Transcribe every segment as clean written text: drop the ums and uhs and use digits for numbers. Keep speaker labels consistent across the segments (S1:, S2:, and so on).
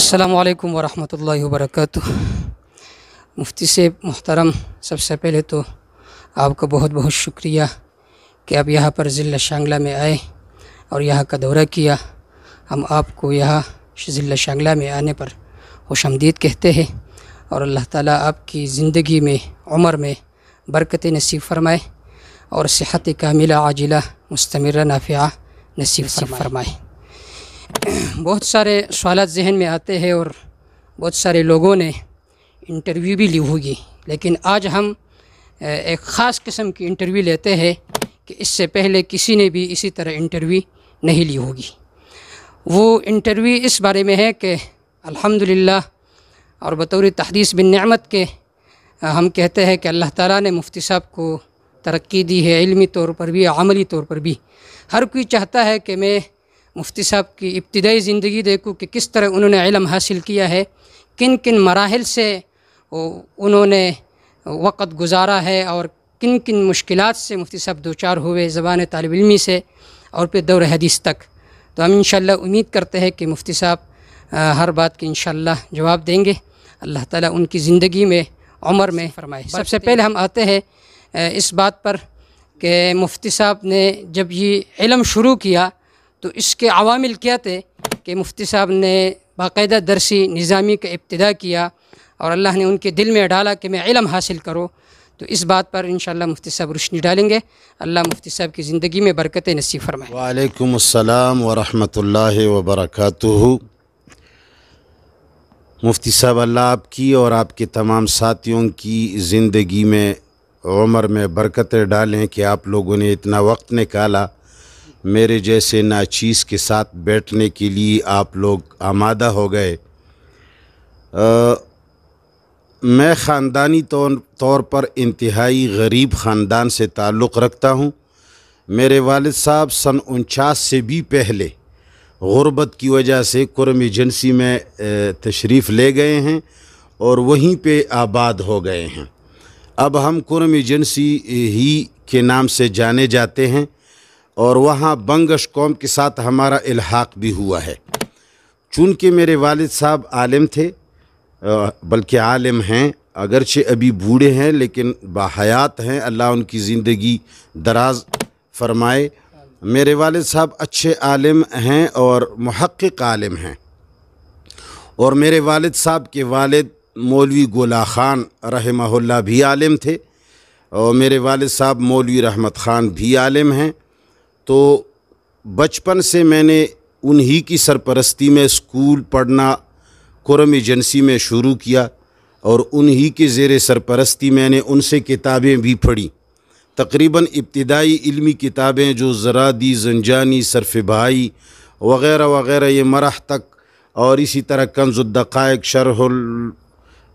S1: السلام علیکم ورحمۃ اللہ وبرکاتہ۔ مفتی صاحب محترم، سب سے پہلے تو آپ کا بہت بہت شکریہ کہ آپ یہاں پر ضلع شانگلہ میں آئے اور یہاں کا دورہ کیا۔ ہم آپ کو یہاں ضلع شانگلہ میں آنے پر خوش آمدید کہتے ہیں، اور اللہ تعالیٰ آپ کی زندگی میں، عمر میں برکت نصیب فرمائے اور صحت کاملہ عاجلہ مستمرہ نافعہ نصیب فرمائے۔ بہت سارے سوالات ذہن میں آتے ہیں اور بہت سارے لوگوں نے انٹرویو بھی لی ہوگی، لیکن آج ہم ایک خاص قسم کی انٹرویو لیتے ہیں کہ اس سے پہلے کسی نے بھی اسی طرح انٹرویو نہیں لی ہوگی۔ وہ انٹرویو اس بارے میں ہے کہ الحمدللہ اور بطور تحدیث بالنعمت کے ہم کہتے ہیں کہ اللہ تعالیٰ نے مفتی صاحب کو ترقی دی ہے، علمی طور پر بھی، عملی طور پر بھی۔ ہر کوئی چاہتا ہے کہ میں مفتی صاحب کی ابتدائی زندگی دیکھوں کہ کس طرح انہوں نے علم حاصل کیا ہے، کن کن مراحل سے انہوں نے وقت گزارا ہے، اور کن کن مشکلات سے مفتی صاحب دوچار ہوئے زبان طالب علمی سے اور پھر دور حدیث تک۔ تو ہم انشاءاللہ امید کرتے ہیں کہ مفتی صاحب ہر بات کی انشاءاللہ جواب دیں گے۔ اللہ تعالیٰ ان کی زندگی میں، عمر میں فرمائے۔ سب سے پہلے ہم آتے ہیں اس بات پر کہ مفتی صاحب نے جب یہ علم شروع کیا تو اس کے عوامل کیا تھے کہ مفتی صاحب نے باقاعدہ درسی نظامی کا ابتدا کیا اور اللہ نے ان کے دل میں ڈالا کہ میں علم حاصل کروں۔ تو اس بات پر انشاءاللہ مفتی صاحب روشنی ڈالیں گے۔ اللہ مفتی صاحب کی زندگی میں برکت نصیب فرمائے۔
S2: وعلیکم السلام ورحمۃ اللہ وبرکاتہ۔ مفتی صاحب، اللہ آپ کی اور آپ کے تمام ساتھیوں کی زندگی میں، عمر میں برکتیں ڈالیں کہ آپ لوگوں نے اتنا وقت نکالا میرے جیسے ناچیز کے ساتھ بیٹھنے کے لیے، آپ لوگ آمادہ ہو گئے۔ میں خاندانی طور پر انتہائی غریب خاندان سے تعلق رکھتا ہوں۔ میرے والد صاحب سن 49 سے بھی پہلے غربت کی وجہ سے کرم ایجنسی میں تشریف لے گئے ہیں اور وہیں پہ آباد ہو گئے ہیں۔ اب ہم کرم ایجنسی ہی کے نام سے جانے جاتے ہیں، اور وہاں بنگش قوم کے ساتھ ہمارا الحاق بھی ہوا ہے۔ چونکہ میرے والد صاحب عالم تھے، بلکہ عالم ہیں، اگرچہ ابھی بوڑھے ہیں لیکن باحیات ہیں، اللہ ان کی زندگی دراز فرمائے۔ میرے والد صاحب اچھے عالم ہیں اور محقق عالم ہیں، اور میرے والد صاحب کے والد مولوی گولا خان رحمہ اللہ بھی عالم تھے، اور میرے والد صاحب مولوی رحمت خان بھی عالم ہیں۔ تو بچپن سے میں نے انہی کی سرپرستی میں اسکول پڑھنا کرم ایجنسی میں شروع کیا، اور انہی کے زیر سرپرستی میں نے ان سے کتابیں بھی پڑھی۔ تقریباً ابتدائی علمی کتابیں جو زرادی، زنجانی، صرف بہائی وغیرہ وغیرہ، یہ مرح تک، اور اسی طرح کنز الدقائق، شرح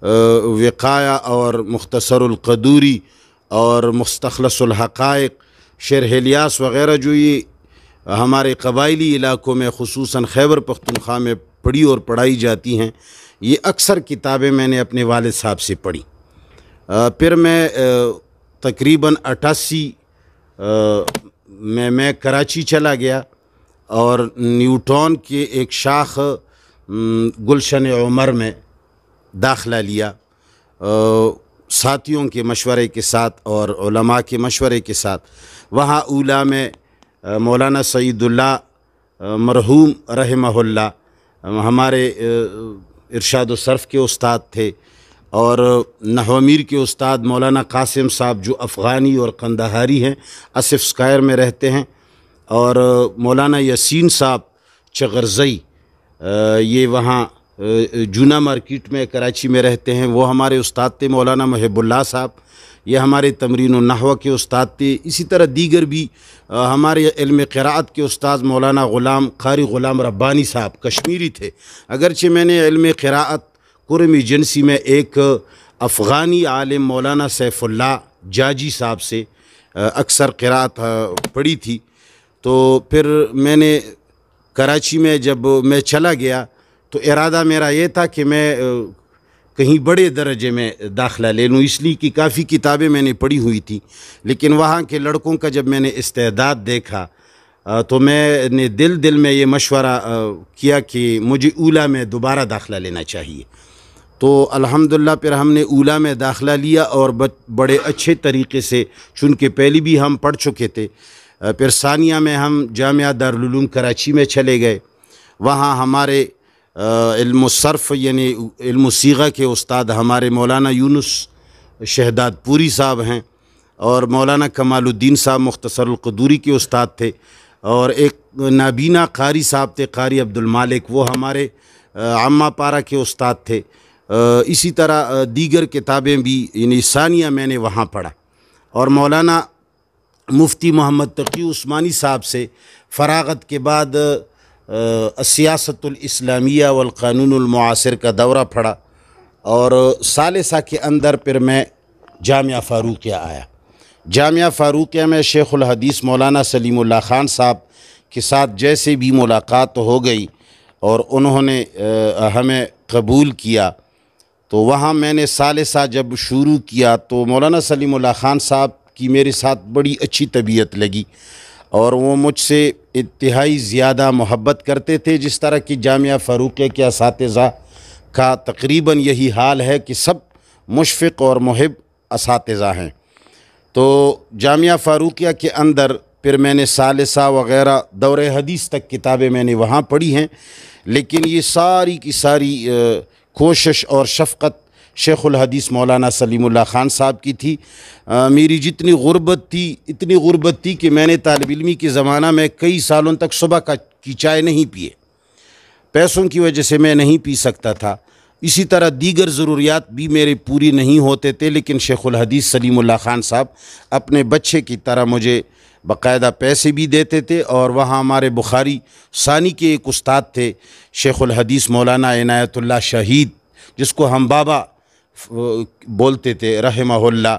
S2: الوقایہ اور مختصر القدوری اور مستخلص الحقائق، شرح الیاس وغیرہ، جو یہ ہمارے قبائلی علاقوں میں خصوصاً خیبر پختونخوا میں پڑھی اور پڑھائی جاتی ہیں، یہ اکثر کتابیں میں نے اپنے والد صاحب سے پڑھی۔ پھر میں تقریباً 88 میں کراچی چلا گیا اور نیو ٹاؤن کے ایک شاخ گلشن عمر میں داخلہ لیا، ساتھیوں کے مشورے کے ساتھ اور علماء کے مشورے کے ساتھ۔ وہاں اولیٰ میں مولانا سعید اللہ مرحوم رحمہ اللہ ہمارے ارشاد و صرف کے استاد تھے، اور نحو میر کے استاد مولانا قاسم صاحب جو افغانی اور قندہاری ہیں، اسف سکائر میں رہتے ہیں، اور مولانا یسین صاحب چغرزئی، یہ وہاں جونا مارکیٹ میں کراچی میں رہتے ہیں، وہ ہمارے استاد تھے۔ مولانا محب اللہ صاحب، یہ ہمارے تمرین النحو کے استاد تھے۔ اسی طرح دیگر بھی ہمارے علم قراءت کے استاد مولانا قاری غلام ربانی صاحب کشمیری تھے۔ اگرچہ میں نے علم قراءت کرم ایجنسی میں ایک افغانی عالم مولانا سیف اللہ جاجی صاحب سے اکثر قراءت پڑھی تھی، تو پھر میں نے کراچی میں جب میں چلا گیا تو ارادہ میرا یہ تھا کہ میں کہیں بڑے درجے میں داخلہ لے لوں، اس لیے کہ کافی کتابیں میں نے پڑھی ہوئی تھی، لیکن وہاں کے لڑکوں کا جب میں نے استعداد دیکھا تو میں نے دل میں یہ مشورہ کیا کہ مجھے اولا میں دوبارہ داخلہ لینا چاہیے. تو الحمدللہ پھر ہم نے اولا میں داخلہ لیا اور بڑے اچھے طریقے سے، چونکہ پہلی بھی ہم پڑھ چکے تھے. پھر ثانیہ میں ہم جامعہ دارالعلوم کراچی میں چلے گئے. وہاں ہمارے علم الصرف یعنی علم الصیغہ کے استاد ہمارے مولانا یونس شہداد پوری صاحب ہیں، اور مولانا کمال الدین صاحب مختصر القدوری کے استاد تھے، اور ایک نابینا قاری صاحب تھے، قاری عبد المالک، وہ ہمارے عامہ پارہ کے استاد تھے. اسی طرح دیگر کتابیں بھی یعنی ثانیہ میں نے وہاں پڑھا. اور مولانا مفتی محمد تقی عثمانی صاحب سے فراغت کے بعد السیاست الاسلامیہ والقانون المعاصر کا دورہ پڑھا، اور ثالثہ کے اندر پھر میں جامعہ فاروقیہ آیا. جامعہ فاروقیہ میں شیخ الحدیث مولانا سلیم اللہ خان صاحب کے ساتھ جیسے بھی ملاقات ہو گئی اور انہوں نے ہمیں قبول کیا، تو وہاں میں نے ثالثہ جب شروع کیا تو مولانا سلیم اللہ خان صاحب کی میرے ساتھ بڑی اچھی طبیعت لگی، اور وہ مجھ سے انتہائی زیادہ محبت کرتے تھے. جس طرح کہ جامعہ فاروقیہ کے اساتذہ کا تقریباً یہی حال ہے کہ سب مشفق اور محب اساتذہ ہیں. تو جامعہ فاروقیہ کے اندر پھر میں نے ثالثہ وغیرہ دور حدیث تک کتابیں میں نے وہاں پڑھی ہیں، لیکن یہ ساری کی ساری کوشش اور شفقت شیخ الحدیث مولانا سلیم اللہ خان صاحب کی تھی. میری جتنی غربت تھی اتنی غربت تھی کہ میں نے طالب علمی کے زمانہ میں کئی سالوں تک صبح کی چائے نہیں پیے، پیسوں کی وجہ سے میں نہیں پی سکتا تھا. اسی طرح دیگر ضروریات بھی میرے پوری نہیں ہوتے تھے، لیکن شیخ الحدیث سلیم اللہ خان صاحب اپنے بچے کی طرح مجھے باقاعدہ پیسے بھی دیتے تھے. اور وہاں ہمارے بخاری ثانی کے ایک استاد تھے شیخ الحدیث مولانا عنایت اللہ شہید، جس کو ہم بابا بولتے تھے رحمہ اللہ.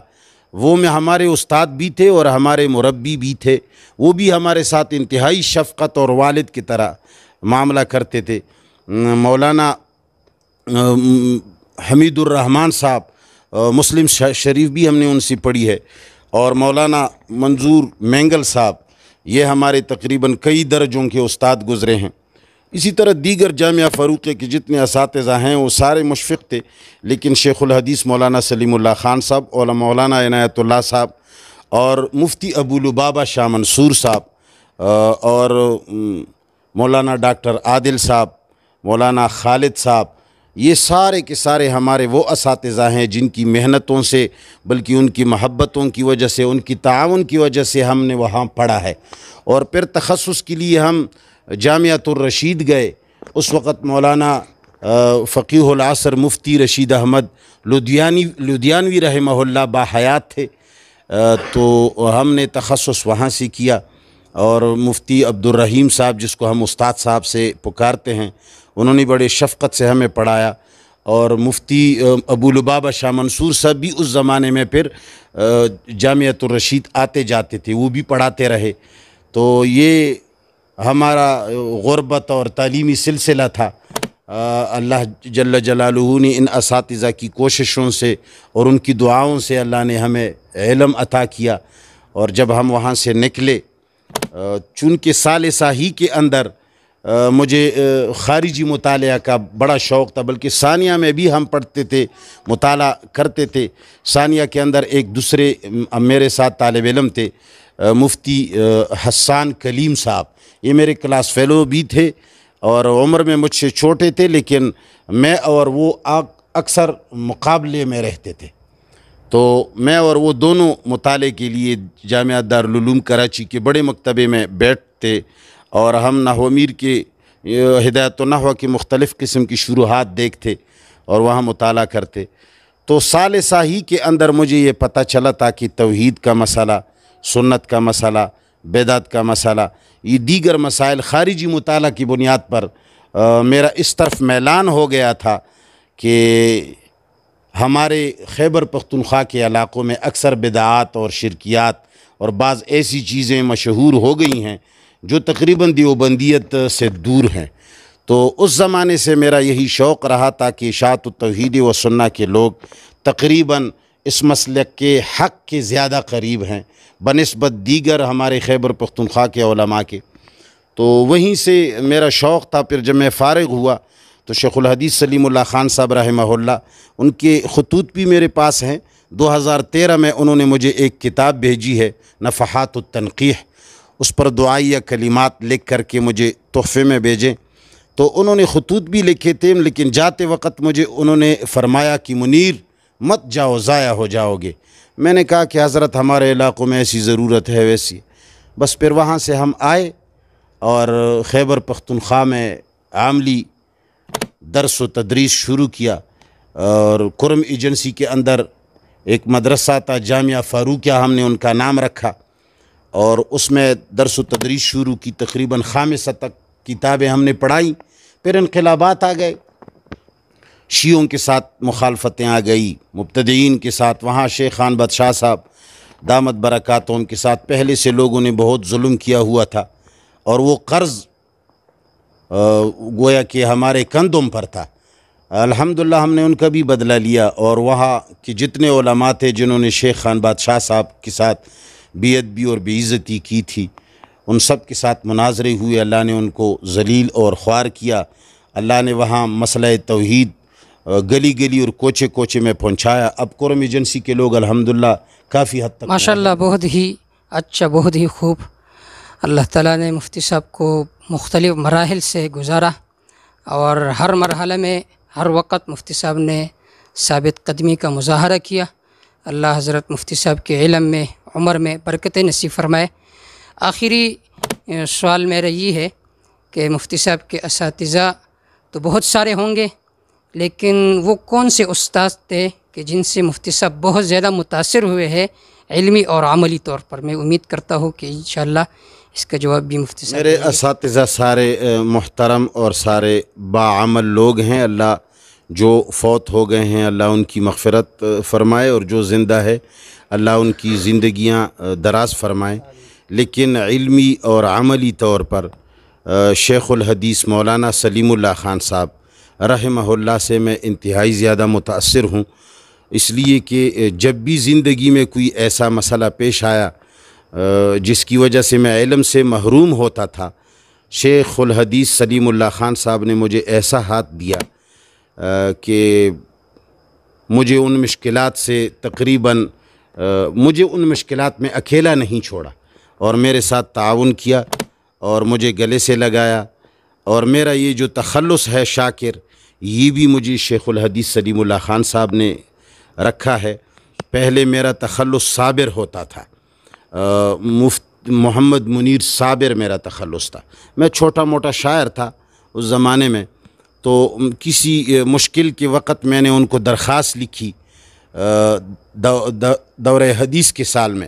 S2: وہ میں ہمارے استاد بھی تھے اور ہمارے مربی بھی تھے. وہ بھی ہمارے ساتھ انتہائی شفقت اور والد کی طرح معاملہ کرتے تھے. مولانا حمید الرحمن صاحب مسلم شریف بھی ہم نے ان سے پڑھی ہے، اور مولانا منظور مینگل صاحب، یہ ہمارے تقریباً کئی درجوں کے استاد گزرے ہیں. اسی طرح دیگر جامعہ فاروقیہ کے جتنے اساتذہ ہیں وہ سارے مشفق تھے، لیکن شیخ الحدیث مولانا سلیم اللہ خان صاحب اور مولانا عنایت اللہ صاحب اور مفتی ابو لبابہ شاہ منصور صاحب اور مولانا ڈاکٹر عادل صاحب، مولانا خالد صاحب، یہ سارے کے سارے ہمارے وہ اساتذہ ہیں جن کی محنتوں سے، بلکہ ان کی محبتوں کی وجہ سے، ان کی تعاون کی وجہ سے ہم نے وہاں پڑھا ہے. اور پھر تخصص کے لیے ہم جامعۃ الرشید گئے. اس وقت مولانا فقیہ العصر مفتی رشید احمد لدھیانوی رحمہ اللہ باحیات تھے، تو ہم نے تخصص وہاں سے کیا. اور مفتی عبد الرحیم صاحب، جس کو ہم استاد صاحب سے پکارتے ہیں، انہوں نے بڑے شفقت سے ہمیں پڑھایا. اور مفتی ابو لبابہ شاہ منصور صاحب بھی اس زمانے میں پھر جامعۃ الرشید آتے جاتے تھے، وہ بھی پڑھاتے رہے. تو یہ ہمارا غربت اور تعلیمی سلسلہ تھا. اللہ جل جلالہ نے ان اساتذہ کی کوششوں سے اور ان کی دعاؤں سے اللہ نے ہمیں علم عطا کیا. اور جب ہم وہاں سے نکلے، چونکہ ثالثہ ہی کے اندر مجھے خارجی مطالعہ کا بڑا شوق تھا، بلکہ ثانیہ میں بھی ہم پڑھتے تھے، مطالعہ کرتے تھے. ثانیہ کے اندر ایک دوسرے میرے ساتھ طالب علم تھے، مفتی حسان کلیم صاحب. یہ میرے کلاس فیلو بھی تھے اور عمر میں مجھ سے چھوٹے تھے، لیکن میں اور وہ اکثر مقابلے میں رہتے تھے. تو میں اور وہ دونوں مطالعے کے لیے جامعہ دارالعلوم کراچی کے بڑے مکتبے میں بیٹھتے، اور ہم نحو امیر کے ہدایت النحو کی مختلف قسم کی شروحات دیکھتے اور وہاں مطالعہ کرتے. تو ثالثہ ہی کے اندر مجھے یہ پتہ چلا تھا کہ توحید کا مسئلہ، سنت کا مسئلہ، بدعت کا مسئلہ، یہ دیگر مسائل خارجی مطالعہ کی بنیاد پر میرا اس طرف میلان ہو گیا تھا کہ ہمارے خیبر پختونخوا کے علاقوں میں اکثر بدعات اور شرکیات اور بعض ایسی چیزیں مشہور ہو گئی ہیں جو تقریباً دیوبندیت سے دور ہیں. تو اس زمانے سے میرا یہی شوق رہا تھا کہ اشاعت التوحید و سنہ کے لوگ تقریباً اس مسلک کے حق کے زیادہ قریب ہیں بنسبت دیگر ہمارے خیبر پختونخوا کے علماء کے. تو وہیں سے میرا شوق تھا۔ پھر جب میں فارغ ہوا تو شیخ الحدیث سلیم اللہ خان صاحب رحمہ اللہ، ان کے خطوط بھی میرے پاس ہیں۔ 2013 میں انہوں نے مجھے ایک کتاب بھیجی ہے نفحات التنقیح، اس پر دعائیہ کلمات لکھ کر کے مجھے تحفے میں بھیجیں۔ تو انہوں نے خطوط بھی لکھے تھے، لیکن جاتے وقت مجھے انہوں نے فرمایا کہ منیر مت جاؤ، ضائع ہو جاؤ گے۔ میں نے کہا کہ حضرت ہمارے علاقوں میں ایسی ضرورت ہے ویسی، بس پھر وہاں سے ہم آئے اور خیبر پختونخوا میں عاملی درس و تدریس شروع کیا، اور کرم ایجنسی کے اندر ایک مدرسہ تھا جامعہ فاروقیہ، ہم نے ان کا نام رکھا، اور اس میں درس و تدریس شروع کی۔ تقریباً خامسہ تک کتابیں ہم نے پڑھائیں۔ پھر انقلابات آ گئے، شیعوں کے ساتھ مخالفتیں آ گئی، مبتدعین کے ساتھ، وہاں شیخ خان بادشاہ صاحب دامت برکاتہم کے ساتھ پہلے سے لوگوں نے بہت ظلم کیا ہوا تھا، اور وہ قرض گویا کہ ہمارے کندھوں پر تھا۔ الحمدللہ ہم نے ان کا بھی بدلہ لیا، اور وہاں کے جتنے علماء تھے جنہوں نے شیخ خان بادشاہ صاحب کے ساتھ بے ادبی اور بے عزتی کی تھی، ان سب کے ساتھ مناظرے ہوئے، اللہ نے ان کو ذلیل اور خوار کیا۔ اللہ نے وہاں مسئلہ توحید گلی گلی اور کوچے کوچے میں پہنچایا۔ اب کرم ایجنسی کے لوگ الحمدللہ کافی حد تک
S1: ماشاءاللہ بہت ہی اچھا، بہت ہی خوب۔ اللہ تعالیٰ نے مفتی صاحب کو مختلف مراحل سے گزارا، اور ہر مرحلے میں ہر وقت مفتی صاحب نے ثابت قدمی کا مظاہرہ کیا۔ اللہ حضرت مفتی صاحب کے علم میں، عمر میں برکتیں نصیب فرمائے۔ آخری سوال میرا یہ ہے کہ مفتی صاحب کے اساتذہ تو بہت سارے ہوں گے، لیکن وہ کون سے استاد تھے کہ جن سے مفتی صاحب بہت زیادہ متاثر ہوئے ہیں علمی اور عملی طور پر؟ میں امید کرتا ہوں کہ انشاءاللہ اس کا جواب بھی مفتی صاحب
S2: میرے اساتذہ سارے محترم اور سارے باعمل لوگ ہیں۔ اللہ جو فوت ہو گئے ہیں اللہ ان کی مغفرت فرمائے، اور جو زندہ ہے اللہ ان کی زندگیاں دراز فرمائے۔ لیکن علمی اور عملی طور پر شیخ الحدیث مولانا سلیم اللہ خان صاحب رحمہ اللہ سے میں انتہائی زیادہ متاثر ہوں، اس لیے کہ جب بھی زندگی میں کوئی ایسا مسئلہ پیش آیا جس کی وجہ سے میں علم سے محروم ہوتا تھا، شیخ الحدیث سلیم اللہ خان صاحب نے مجھے ایسا ہاتھ دیا کہ مجھے ان مشکلات سے مجھے ان مشکلات میں اکیلا نہیں چھوڑا، اور میرے ساتھ تعاون کیا اور مجھے گلے سے لگایا۔ اور میرا یہ جو تخلص ہے شاکر، یہ بھی مجھے شیخ الحدیث سلیم اللہ خان صاحب نے رکھا ہے۔ پہلے میرا تخلص صابر ہوتا تھا، محمد منیر صابر میرا تخلص تھا۔ میں چھوٹا موٹا شاعر تھا اس زمانے میں، تو کسی مشکل کے وقت میں نے ان کو درخواست لکھی دورہ حدیث کے سال میں۔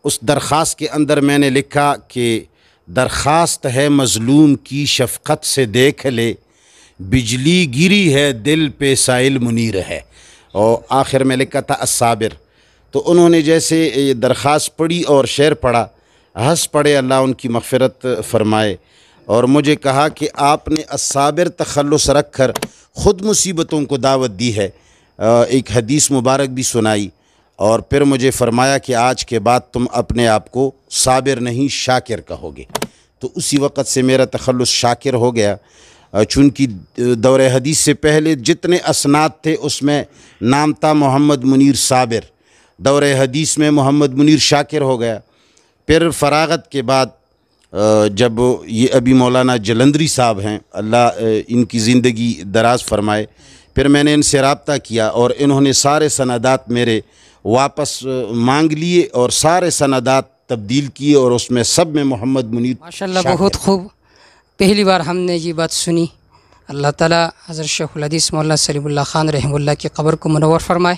S2: اس درخواست کے اندر میں نے لکھا کہ درخواست ہے مظلوم کی شفقت سے دیکھ لے، بجلی گری ہے دل پہ سائل منیر ہے، اور آخر میں لکھا تھا الصابر۔ تو انہوں نے جیسے یہ درخواست پڑھی اور شعر پڑھا، ہنس پڑے، اللہ ان کی مغفرت فرمائے، اور مجھے کہا کہ آپ نے الصابر تخلص رکھ کر خود مصیبتوں کو دعوت دی ہے۔ ایک حدیث مبارک بھی سنائی، اور پھر مجھے فرمایا کہ آج کے بعد تم اپنے آپ کو صابر نہیں شاکر کہو گے۔ تو اسی وقت سے میرا تخلص شاکر ہو گیا، چونکہ دورہ حدیث سے پہلے جتنے اسناد تھے اس میں نام تھا محمد منیر صابر، دورہ حدیث میں محمد منیر شاکر ہو گیا۔ پھر فراغت کے بعد جب یہ ابھی مولانا جلندری صاحب ہیں، اللہ ان کی زندگی دراز فرمائے، پھر میں نے ان سے رابطہ کیا، اور انہوں نے سارے سندات میرے واپس مانگ لیے اور سارے سندات تبدیل کیے، اور اس میں سب میں محمد منیر
S1: ماشاءاللہ بہت خوب۔ پہلی بار ہم نے یہ بات سنی۔ اللہ تعالیٰ حضرت شیخ الحدیث مولانا سلیم اللہ خان رحمہ اللہ کی قبر کو منور فرمائے،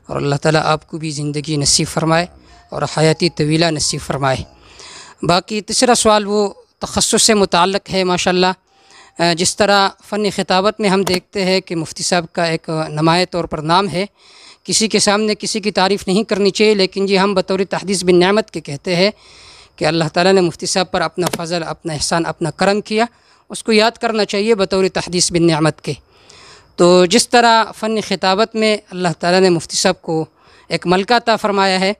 S1: اور اللہ تعالیٰ آپ کو بھی زندگی نصیب فرمائے اور حیاتی طویلہ نصیب فرمائے۔ باقی تیسرا سوال وہ تخصص سے متعلق ہے۔ ماشاءاللہ جس طرح فن خطابت میں ہم دیکھتے ہیں کہ مفتی صاحب کا ایک نمایاں طور پر نام ہے، کسی کے سامنے کسی کی تعریف نہیں کرنی چاہیے، لیکن یہ ہم بطور تحدیث بن نعمت کے کہتے ہیں کہ اللہ تعالیٰ نے مفتی صاحب پر اپنا فضل، اپنا احسان، اپنا کرم کیا، اس کو یاد کرنا چاہیے بطور تحدیث بن نعمت کے۔ تو جس طرح فن خطابت میں اللہ تعالیٰ نے مفتی صاحب کو ایک ملکہ عطا فرمایا ہے،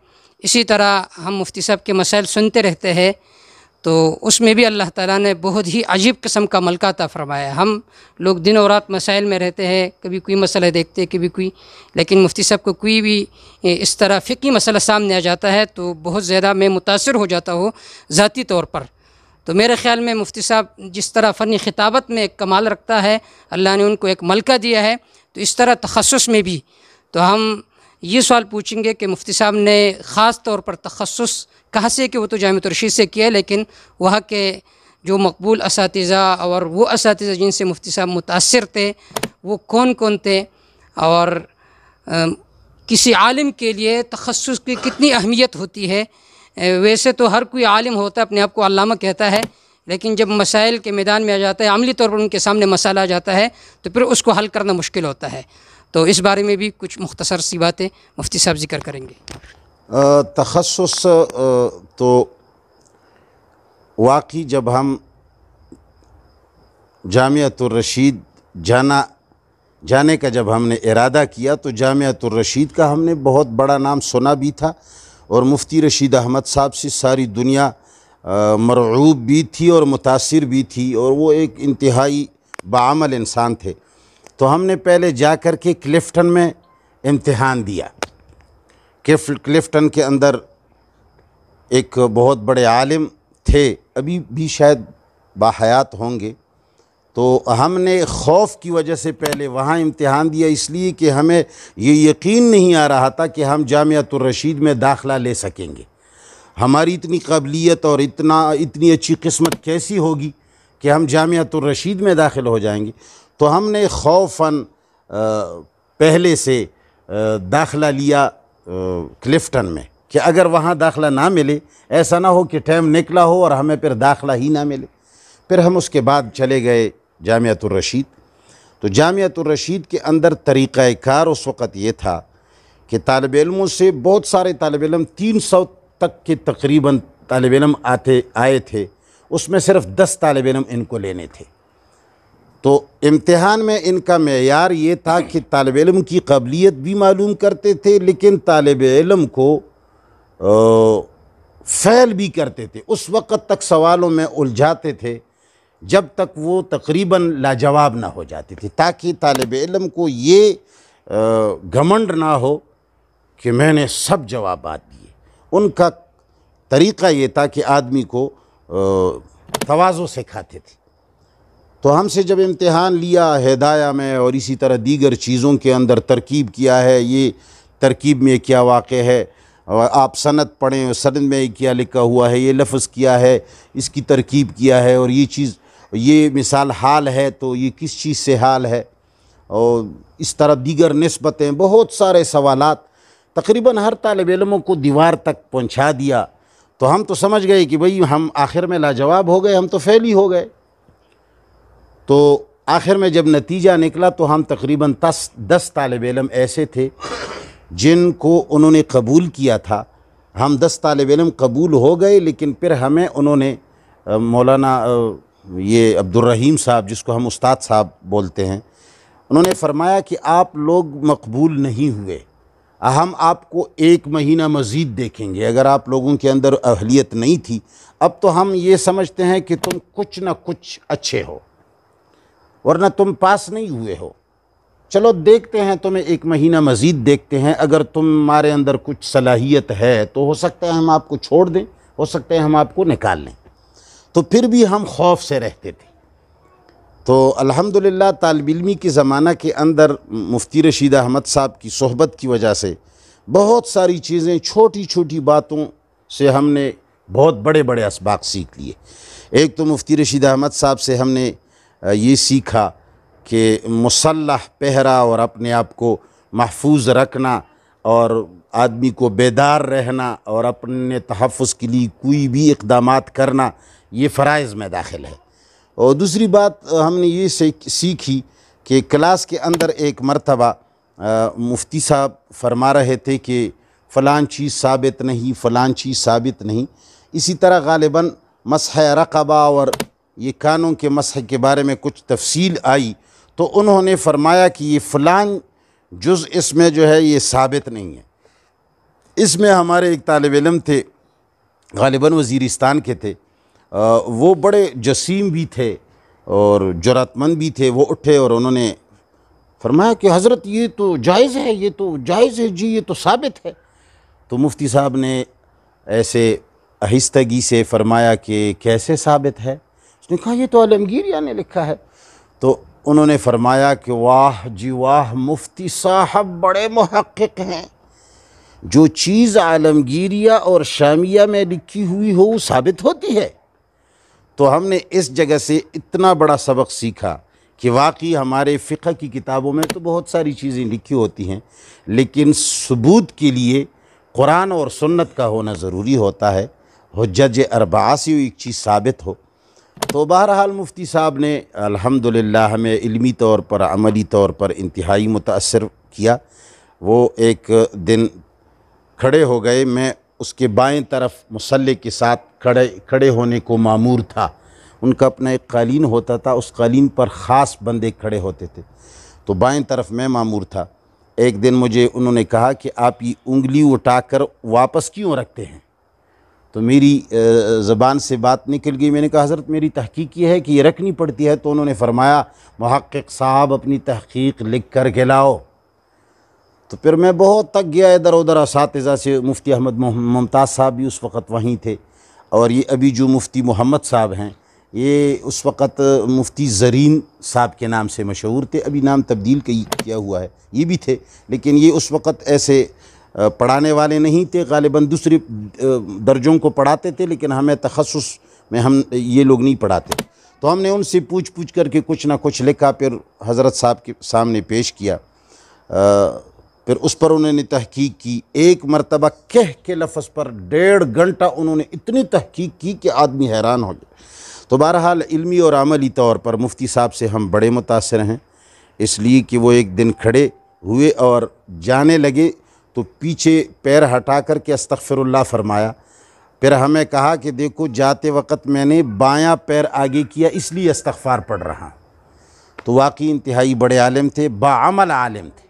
S1: اسی طرح ہم مفتی صاحب کے مسائل سنتے رہتے ہیں، تو اس میں بھی اللہ تعالیٰ نے بہت ہی عجیب قسم کا ملکہ عطا فرمایا ہے۔ ہم لوگ دن اور رات مسائل میں رہتے ہیں، کبھی کوئی مسئلہ دیکھتے کبھی کوئی، لیکن مفتی صاحب کو کوئی بھی اس طرح فقہی مسئلہ سامنے آ جاتا ہے تو بہت زیادہ میں متاثر ہو جاتا ہوں ذاتی طور پر۔ تو میرے خیال میں مفتی صاحب جس طرح فنی خطابت میں ایک کمال رکھتا ہے، اللہ نے ان کو ایک ملکہ دیا ہے، تو اس طرح تخصص میں بھی۔ تو ہم یہ سوال پوچھیں گے کہ مفتی صاحب نے خاص طور پر تخصص کہاں سے کہ وہ تو جامعۃ الرشید سے کیا ہے، لیکن وہاں کے جو مقبول اساتذہ اور وہ اساتذہ جن سے مفتی صاحب متاثر تھے وہ کون کون تھے، اور کسی عالم کے لیے تخصص کی کتنی اہمیت ہوتی ہے۔ ویسے تو ہر کوئی عالم ہوتا ہے، اپنے آپ کو علامہ کہتا ہے، لیکن جب مسائل کے میدان میں آ جاتا ہے، عملی طور پر ان کے سامنے مسئلہ آ جاتا ہے تو پھر اس کو حل کرنا مشکل ہوتا ہے۔ تو اس بارے میں بھی کچھ مختصر سی باتیں مفتی صاحب ذکر کریں گے۔
S2: تخصص تو واقعی جب ہم جامعۃ الرشید جانے کا جب ہم نے ارادہ کیا تو جامعۃ الرشید کا ہم نے بہت بڑا نام سنا بھی تھا، اور مفتی رشید احمد صاحب سے ساری دنیا مرعوب بھی تھی اور متاثر بھی تھی، اور وہ ایک انتہائی بعمل انسان تھے۔ تو ہم نے پہلے جا کر کے کلفٹن میں امتحان دیا۔ کلفٹن کے اندر ایک بہت بڑے عالم تھے، ابھی بھی شاید باحیات ہوں گے، تو ہم نے خوف کی وجہ سے پہلے وہاں امتحان دیا، اس لیے کہ ہمیں یہ یقین نہیں آ رہا تھا کہ ہم جامعۃ الرشید میں داخلہ لے سکیں گے۔ ہماری اتنی قابلیت اور اتنی اچھی قسمت کیسی ہوگی کہ ہم جامعۃ الرشید میں داخل ہو جائیں گے۔ تو ہم نے خوفاً پہلے سے داخلہ لیا کلفٹن میں، کہ اگر وہاں داخلہ نہ ملے، ایسا نہ ہو کہ ٹائم نکلا ہو اور ہمیں پھر داخلہ ہی نہ ملے۔ پھر ہم اس کے بعد چلے گئے جامعۃ الرشید۔ تو جامعۃ الرشید کے اندر طریقہ کار اس وقت یہ تھا کہ طالب علموں سے بہت سارے طالب علم 300 تک کے تقریباً طالب علم آئے تھے، اس میں صرف 10 طالب علم ان کو لینے تھے۔ تو امتحان میں ان کا معیار یہ تھا کہ طالب علم کی قابلیت بھی معلوم کرتے تھے، لیکن طالب علم کو فیل بھی کرتے تھے۔ اس وقت تک سوالوں میں الجھاتے تھے جب تک وہ تقریباً لاجواب نہ ہو جاتے تھے، تاکہ طالب علم کو یہ گھمنڈ نہ ہو کہ میں نے سب جوابات دیے۔ ان کا طریقہ یہ تھا کہ آدمی کو تواضع سکھاتے تھے۔ تو ہم سے جب امتحان لیا ہدایہ میں اور اسی طرح دیگر چیزوں کے اندر ترکیب کیا ہے، یہ ترکیب میں کیا واقع ہے، اور آپ سند پڑھیں، سند میں کیا لکھا ہوا ہے، یہ لفظ کیا ہے، اس کی ترکیب کیا ہے، اور یہ چیز، یہ مثال حال ہے تو یہ کس چیز سے حال ہے، اور اس طرح دیگر نسبتیں، بہت سارے سوالات تقریباً ہر طالب علموں کو دیوار تک پہنچا دیا۔ تو ہم تو سمجھ گئے کہ بھئی ہم آخر میں لاجواب ہو گئے، ہم تو فیل ہی ہو گئے۔ تو آخر میں جب نتیجہ نکلا تو ہم تقریباً 10 طالب علم ایسے تھے جن کو انہوں نے قبول کیا تھا۔ ہم 10 طالب علم قبول ہو گئے، لیکن پھر ہمیں انہوں نے مولانا یہ عبدالرحیم صاحب، جس کو ہم استاد صاحب بولتے ہیں، انہوں نے فرمایا کہ آپ لوگ مقبول نہیں ہوئے، ہم آپ کو 1 مہینہ مزید دیکھیں گے۔ اگر آپ لوگوں کے اندر اہلیت نہیں تھی، اب تو ہم یہ سمجھتے ہیں کہ تم کچھ نہ کچھ اچھے ہو، ورنہ تم پاس نہیں ہوئے ہو۔ چلو دیکھتے ہیں، تمہیں 1 مہینہ مزید دیکھتے ہیں، اگر تمہارے اندر کچھ صلاحیت ہے تو ہو سکتا ہے ہم آپ کو چھوڑ دیں، ہو سکتا ہے ہم آپ کو نکال لیں۔ تو پھر بھی ہم خوف سے رہتے تھے۔ تو الحمدللہ طالب علمی کے زمانہ کے اندر مفتی رشید احمد صاحب کی صحبت کی وجہ سے بہت ساری چیزیں، چھوٹی چھوٹی باتوں سے ہم نے بہت بڑے بڑے اسباق سیکھ لیے۔ ایک تو مفتی رشید احمد صاحب سے ہم نے یہ سیکھا کہ مسلح پہرا اور اپنے آپ کو محفوظ رکھنا، اور آدمی کو بیدار رہنا، اور اپنے تحفظ کے لیے کوئی بھی اقدامات کرنا، یہ فرائض میں داخل ہے۔ اور دوسری بات ہم نے یہ سیکھی کہ کلاس کے اندر ایک مرتبہ مفتی صاحب فرما رہے تھے کہ فلان چیز ثابت نہیں، فلان چیز ثابت نہیں۔ اسی طرح غالباً مسح رقبہ اور یہ کانوں کے مسح کے بارے میں کچھ تفصیل آئی، تو انہوں نے فرمایا کہ یہ فلان جز اس میں جو ہے یہ ثابت نہیں ہے۔ اس میں ہمارے ایک طالب علم تھے، غالباً وزیرستان کے تھے، وہ بڑے جسیم بھی تھے اور جرأت مند بھی تھے. وہ اٹھے اور انہوں نے فرمایا کہ حضرت یہ تو جائز ہے, یہ تو جائز ہے جی, یہ تو ثابت ہے. تو مفتی صاحب نے ایسے آہستگی سے فرمایا کہ کیسے ثابت ہے؟ اس نے کہا یہ تو عالمگیریہ نے لکھا ہے. تو انہوں نے فرمایا کہ واہ جی واہ, مفتی صاحب بڑے محقق ہیں, جو چیز عالمگیریہ اور شامیہ میں لکھی ہوئی ہو وہ ثابت ہوتی ہے. تو ہم نے اس جگہ سے اتنا بڑا سبق سیکھا کہ واقعی ہمارے فقہ کی کتابوں میں تو بہت ساری چیزیں لکھی ہوتی ہیں, لیکن ثبوت کے لیے قرآن اور سنت کا ہونا ضروری ہوتا ہے, حجج اربعہ سے ایک چیز ثابت ہو. تو بہرحال مفتی صاحب نے الحمدللہ ہمیں علمی طور پر, عملی طور پر انتہائی متاثر کیا. وہ ایک دن کھڑے ہو گئے, میں اس کے بائیں طرف مصلی کے ساتھ کھڑے ہونے کو مامور تھا. ان کا اپنا ایک قالین ہوتا تھا, اس قالین پر خاص بندے کھڑے ہوتے تھے, تو بائیں طرف میں مامور تھا. ایک دن مجھے انہوں نے کہا کہ آپ یہ انگلی اٹھا کر واپس کیوں رکھتے ہیں؟ تو میری زبان سے بات نکل گئی. میں نے کہا حضرت میری تحقیق یہ ہے کہ یہ رکھنی پڑتی ہے. تو انہوں نے فرمایا محقق صاحب اپنی تحقیق لکھ کر کے لاؤ. تو پھر میں بہت تک گیا ادھر ادھر اساتذہ سے. مفتی احمد ممتاز صاحب بھی اس وقت وہیں تھے, اور یہ ابھی جو مفتی محمد صاحب ہیں یہ اس وقت مفتی زرین صاحب کے نام سے مشہور تھے, ابھی نام تبدیل کیا ہوا ہے, یہ بھی تھے, لیکن یہ اس وقت ایسے پڑھانے والے نہیں تھے, غالباً دوسرے درجوں کو پڑھاتے تھے, لیکن ہمیں تخصص میں یہ لوگ نہیں پڑھاتے. تو ہم نے ان سے پوچھ کر کے کچھ نہ کچھ لکھا, پھر حضرت صاحب کے سامنے پیش کیا. پھر اس پر انہوں نے تحقیق کی. ایک مرتبہ کہہ کے لفظ پر 1.5 گھنٹہ انہوں نے اتنی تحقیق کی کہ آدمی حیران ہو گیا. تو بہرحال علمی اور عملی طور پر مفتی صاحب سے ہم بڑے متاثر ہیں, اس لیے کہ وہ ایک دن کھڑے ہوئے اور جانے لگے تو پیچھے پیر ہٹا کر کے استغفر اللہ فرمایا. پھر ہمیں کہا کہ دیکھو جاتے وقت میں نے بایاں پیر آگے کیا اس لیے استغفار پڑھ رہا. تو واقعی انتہائی بڑے عالم تھے, باعمل عالم تھے,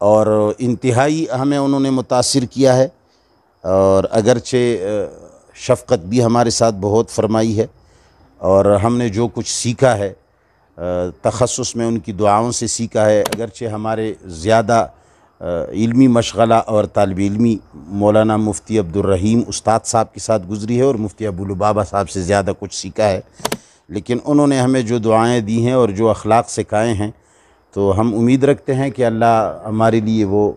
S2: اور انتہائی ہمیں انہوں نے متاثر کیا ہے. اور اگرچہ شفقت بھی ہمارے ساتھ بہت فرمائی ہے, اور ہم نے جو کچھ سیکھا ہے تخصص میں ان کی دعاؤں سے سیکھا ہے. اگرچہ ہمارے زیادہ علمی مشغلہ اور طالب علمی مولانا مفتی عبدالرحیم استاد صاحب کے ساتھ گزری ہے, اور مفتی ابو لبابہ صاحب سے زیادہ کچھ سیکھا ہے, لیکن انہوں نے ہمیں جو دعائیں دی ہیں اور جو اخلاق سکھائے ہیں, تو ہم امید رکھتے ہیں کہ اللہ ہمارے لیے وہ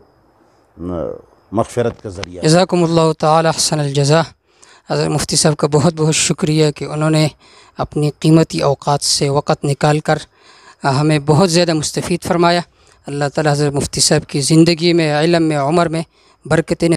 S2: مغفرت کا ذریعہ.
S1: جزاکم اللہ تعالی احسن الجزا. حضرت مفتی صاحب کا بہت بہت شکریہ کہ انہوں نے اپنی قیمتی اوقات سے وقت نکال کر ہمیں بہت زیادہ مستفید فرمایا. اللہ تعالی حضرت مفتی صاحب کی زندگی میں, علم میں, عمر میں برکتیں